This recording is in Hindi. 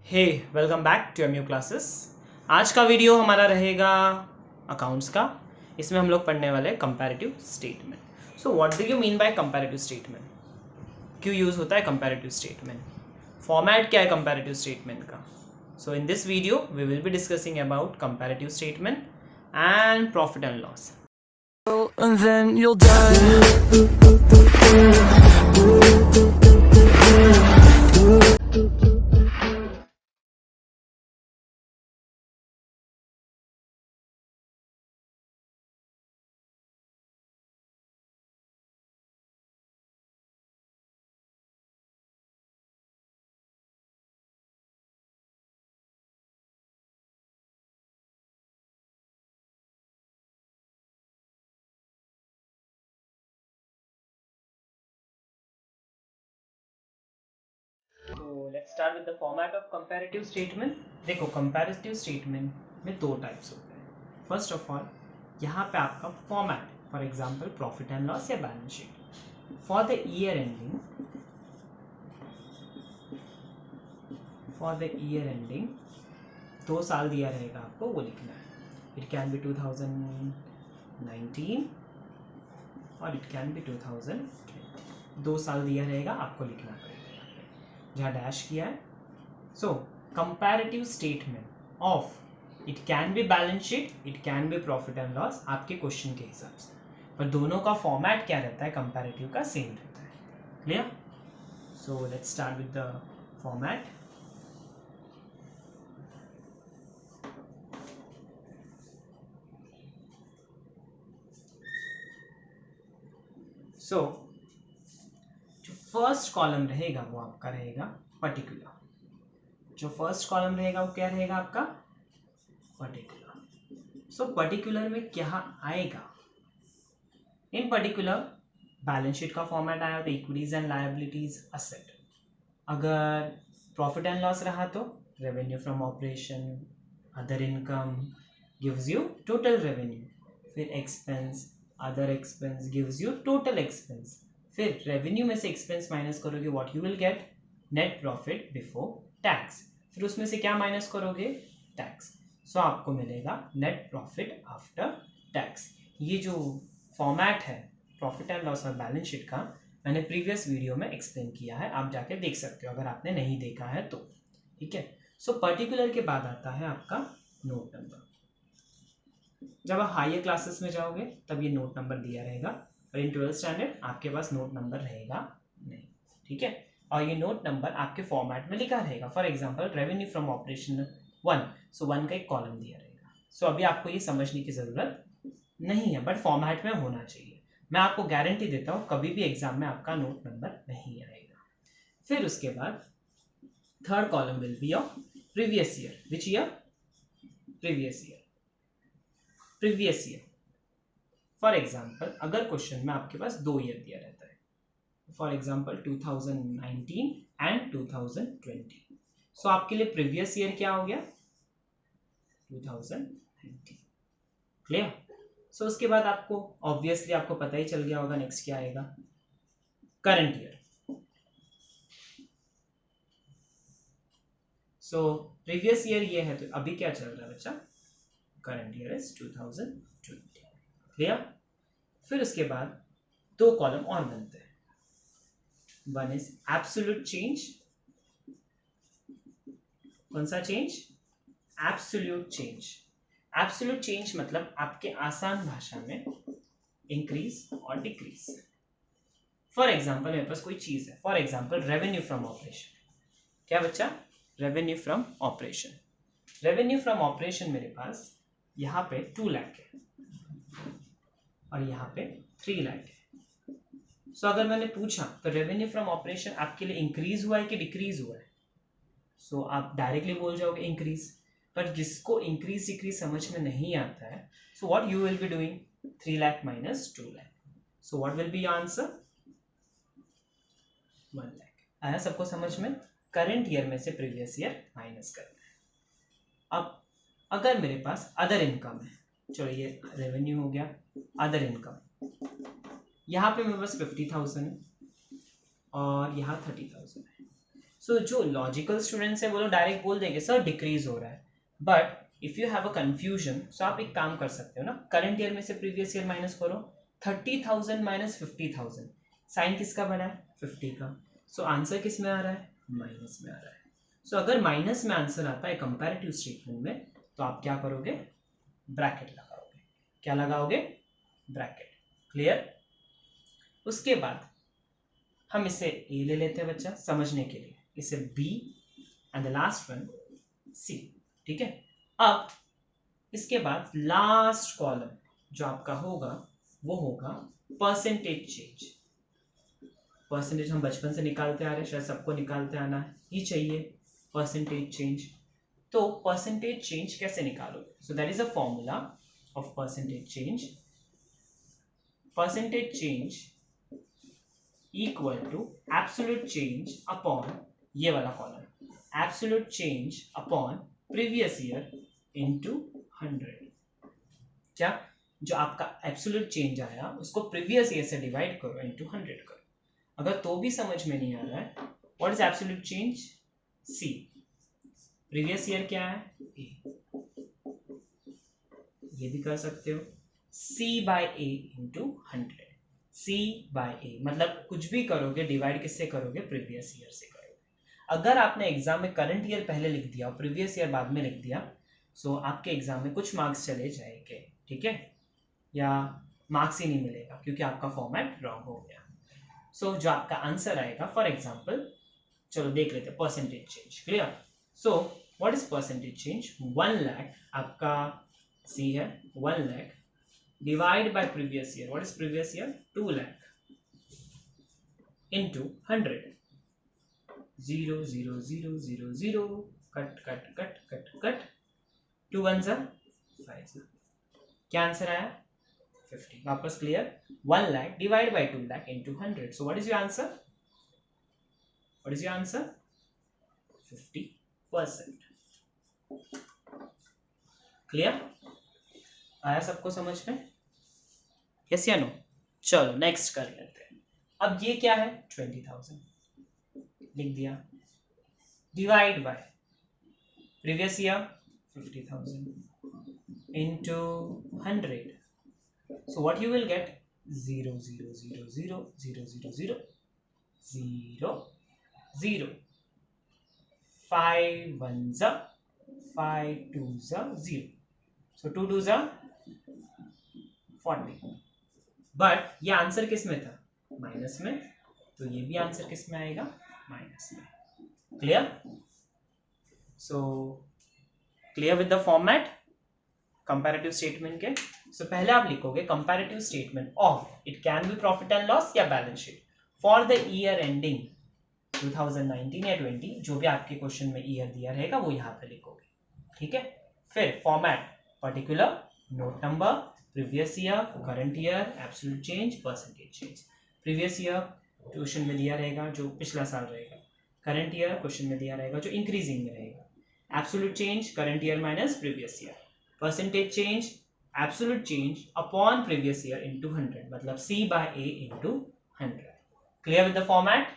Hey welcome back to MU classes. आज का वीडियो हमारा रहेगा अकाउंट्स का। इसमें हम लोग पढ़ने वाले comparative statement. So what do you mean by comparative statement? क्यों यूज़ होता है कंपैरेटिव स्टेटमेंट? फॉर्मेट क्या है कंपैरेटिव स्टेटमेंट का? So in this video we will be discussing about comparative statement and profit and loss. And then you'll die. तो let's start with the format of comparative statement. देखो कंपैरेटिव स्टेटमेंट में दो टाइप्स होते हैं। फर्स्ट ऑफ ऑल यहाँ पे आपका format, for example profit and loss या balance sheet for the year ending, for the year ending 2 साल दिया रहेगा आपको, वो लिखना है। इट कैन बी 2019 और इट कैन बी 2020। 2 साल दिया रहेगा, आपको लिखना पड़ेगा जहाँ डैश किया है। So comparative statement of it can be balance sheet, it can be profit and loss, आपके क्वेश्चन के हिसाब से। पर दोनों का फॉर्मेट क्या रहता है? कंपैरेटिव का सेम रहता है। Clear? So let's start with the format. So जो फर्स्ट कॉलम रहेगा वो आपका रहेगा पर्टिकुलर। जो फर्स्ट कॉलम रहेगा वो क्या रहेगा आपका? पर्टिकुलर। सो पर्टिकुलर में क्या आएगा? इन पर्टिकुलर बैलेंस शीट का फॉर्मेट आया तो इक्विटीज एंड लायबिलिटीज, असेट। अगर प्रॉफिट एंड लॉस रहा तो revenue from operation, other income gives you total revenue, फिर expense, other expense gives you total expense, फिर रेवेन्यू में से एक्सपेंस माइनस करोगे, what you will get? Net profit before tax. फिर उसमें से क्या माइनस करोगे? टैक्स। सो आपको मिलेगा नेट प्रॉफिट आफ्टर टैक्स। ये जो फॉर्मेट है प्रॉफिट एंड लॉस और बैलेंस शीट का, मैंने प्रीवियस वीडियो में एक्सप्लेन किया है, आप जाके देख सकते हो अगर आपने नहीं देखा है तो। ठीक है। सो पर्टिकुलर के बाद आता है आपका नोट नंबर। जब आप हायर क्लासेस में जाओगे तब ये नोट नंबर दिया रहेगा, और इन 12th स्टैंडर्ड आपके पास नोट नंबर रहेगा नहीं। ठीक है। और ये नोट नंबर आपके फॉर्मेट में लिखा रहेगा। For example revenue from operation 1, सो 1 का एक कॉलम दिया रहेगा। सो अभी आपको ये समझने की जरूरत नहीं है, बट फॉर्मेट में होना चाहिए। मैं आपको गारंटी देता हूँ कभी भी एग्जाम में आपका नोट नंबर नहीं आएगा। फिर उसके बाद third column will be of previous year. Which year? Previous year. Previous year for example अगर क्वेश्चन में आपके पास 2 ईयर दिया रहता है, फॉर एग्जाम्पल 2019 एंड 2020, सो आपके लिए प्रीवियस ईयर क्या हो गया? 2019। क्लियर? सो उसके बाद आपको ऑब्वियसली आपको पता ही चल गया होगा नेक्स्ट क्या आएगा? Current year. So previous year ये है, तो अभी क्या चल रहा है बच्चा? Current year is 2020। क्लियर? फिर उसके बाद 2 कॉलम और बनते हैं। One is absolute change. कौन सा change? Absolute change. Absolute change मतलब आपके आसान भाषा में इंक्रीज और डिक्रीज। फॉर एग्जाम्पल मेरे पास कोई चीज है, for example revenue from operation. क्या बच्चा? Revenue from operation. Revenue from operation मेरे पास यहाँ पे 2 लाख है और यहाँ पे 3 लाख है। सो अगर मैंने पूछा तो रेवेन्यू फ्रॉम ऑपरेशन आपके लिए इंक्रीज हुआ है कि डिक्रीज हुआ है? सो आप डायरेक्टली बोल जाओगे इंक्रीज। पर जिसको इंक्रीज डिक्रीज समझ में नहीं आता है, so what you will be doing? 3 lakh minus 2 lakh, so what will be your answer? 1 lakh. आया सबको समझ में? करंट ईयर में से प्रीवियस ईयर माइनस करना है। अब अगर मेरे पास अदर इनकम है, चलो ये रेवेन्यू हो गया, अदर इनकम, यहाँ पे मेरे पास 50,000 है और यहाँ 30,000 है। सो जो लॉजिकल स्टूडेंट्स है वो लोग डायरेक्ट बोल देंगे सर डिक्रीज हो रहा है, but if you have a confusion so आप एक काम कर सकते हो ना, करंट ईयर में से प्रीवियस ईयर माइनस करो, 30,000 माइनस 50,000, साइन किसका बना है 50 का, सो आंसर किस में आ रहा है माइनस में आ रहा है। सो अगर माइनस में आंसर आता है कंपैरेटिव स्टेटमेंट में तो आप क्या करोगे, ब्रैकेट लगाओगे, क्या लगाओगे ब्रैकेट, क्लियर। उसके बाद हम इसे ए ले लेते हैं बच्चा समझने के लिए, इसे B and the last one C, ठीक है। अब इसके बाद लास्ट कॉलम जो आपका होगा वो होगा परसेंटेज चेंज। परसेंटेज हम बचपन से निकालते आ रहे हैं, शायद सबको निकालते आना ही चाहिए परसेंटेज चेंज। तो परसेंटेज चेंज कैसे निकालोगे, so that is a formula of percentage change. Percentage change equal to absolute change upon ये वाला column, absolute change upon previous year into 100। क्या, जो आपका एब्सोल्यूट चेंज आया उसको प्रीवियस ईयर से डिवाइड करो इनटू 100 करो। अगर तो भी समझ में नहीं आ रहा है, what is absolute change, C, previous year क्या है ए, ये भी कर सकते हो, C by A into 100, C by A मतलब कुछ भी करोगे डिवाइड किससे करोगे, प्रीवियस ईयर से करोगे। अगर आपने एग्जाम में करंट ईयर पहले लिख दिया और प्रीवियस ईयर बाद में लिख दिया, सो आपके एग्जाम में कुछ मार्क्स चले जाएंगे, ठीक है, या मार्क्स ही नहीं मिलेगा क्योंकि आपका फॉर्मेट रॉन्ग हो गया। सो जो आपका आंसर आएगा, फॉर एग्जाम्पल चलो देख लेते हैं percentage change, clear. So what is percentage change, 1 lakh आपका सी है, 1 lakh divide by previous year, what is previous year 2 lakh into 100, 0 0 0 0 0 cut cut cut cut cut, 2 1 जा 5, क्या आंसर आया 50। वापस clear, 1 lakh divide by 2 lakh into 100, so what is your answer, what is your answer 50%। Clear, आया सबको समझ में, यस या नो। चलो नेक्स्ट कर लेते हैं। अब ये क्या है 20,000 लिख दिया, divide by previous year 50,000 into 100, so what you will get 0 0 0 0 0 0 0 0 0, 5 1 za 5 2 za 0, so 2 2 za 40, but ये आंसर किस में था माइनस में, तो ये भी आंसर किस में आएगा माइनस में, clear. So clear with the format comparative statement के। सो पहले आप लिखोगे comparative statement of, it can be profit and loss या balance sheet for the year ending 2019 या 20, जो भी आपके क्वेश्चन में ईयर दिया रहेगा वो यहाँ पे लिखोगे, ठीक है। फिर format particular, note number, previous year, current year, absolute change, percentage change. Previous year question में दिया रहेगा जो पिछला साल रहेगा, करंट ईयर क्वेश्चन में दिया रहेगा जो इंक्रीजिंग में रहेगा, absolute change current year minus previous year, percentage change absolute change upon previous year into 100, मतलब C by A into 100। Clear with the format.